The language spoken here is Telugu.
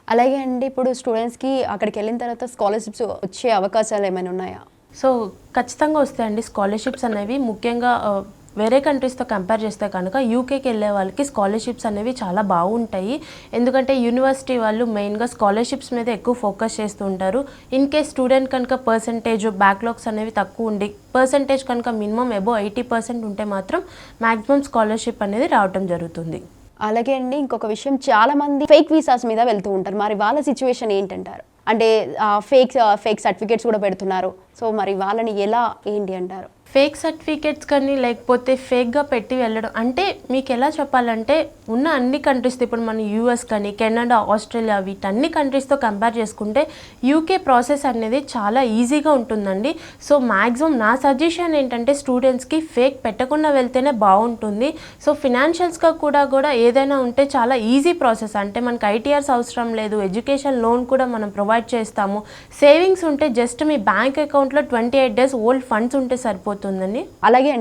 అలాగే అండి ఇప్పుడు స్టూడెంట్స్‌కి అక్కడికెళ్ళిన తర్వాత స్కాలర్‌షిప్స్ వచ్చే అవకాశాలు ఏమైనా ఉన్నాయా? సో ఖచ్చితంగా వస్తాయండి స్కాలర్‌షిప్స్ అనేవి. ముఖ్యంగా వేరే కంట్రీస్‌తో కంపేర్ చేస్తే కనుక యూకేకి వెళ్ళే వాళ్ళకి స్కాలర్‌షిప్స్ అనేవి చాలా బాగుంటాయి. ఎందుకంటే యూనివర్సిటీ వాళ్ళు మెయిన్‌గా స్కాలర్‌షిప్స్ మీద ఎక్కువ ఫోకస్ చేస్తూ ఉంటారు. ఇన్ కేస్ స్టూడెంట్ కనుక పర్సెంటేజ్ బ్యాక్‌లాగ్స్ అనేవి తక్కువ ఉండి పర్సెంటేజ్ కనుక మినిమమ్ అబోవ్ 80% ఉంటే మాత్రం మాక్సిమం స్కాలర్‌షిప్ అనేది రావటం జరుగుతుంది. అలాగే అండి ఇంకొక విషయం చాలామంది ఫేక్ వీసాస్ మీద వెళ్తూ ఉంటారు. మరి వాళ్ళ సిట్యుయేషన్ ఏంటంటారు? అంటే ఫేక్ సర్టిఫికేట్స్ కూడా పెడుతున్నారు. సో మరి వాళ్ళని ఎలా ఏంటి అంటారు? ఫేక్ సర్టిఫికేట్స్ కానీ లేకపోతే ఫేక్గా పెట్టి వెళ్ళడం అంటే మీకు ఎలా చెప్పాలంటే ఉన్న అన్ని కంట్రీస్తో ఇప్పుడు మన యూఎస్ కానీ కెనడా ఆస్ట్రేలియా వీటన్ని కంట్రీస్తో కంపేర్ చేసుకుంటే యూకే ప్రాసెస్ అనేది చాలా ఈజీగా ఉంటుందండి. సో మ్యాక్సిమం నా సజెషన్ ఏంటంటే స్టూడెంట్స్కి ఫేక్ పెట్టకుండా వెళ్తేనే బాగుంటుంది. సో ఫినాన్షియల్స్గా కూడా ఏదైనా ఉంటే చాలా ఈజీ ప్రాసెస్. అంటే మనకి ఐటీఆర్స్ అవసరం లేదు, ఎడ్యుకేషన్ లోన్ కూడా మనం ప్రొవైడ్ చేస్తాము. సేవింగ్స్ ఉంటే జస్ట్ మీ బ్యాంక్ అకౌంట్లో 28 days ఓల్డ్ ఫండ్స్ ఉంటే సరిపోతుందండి. అలాగే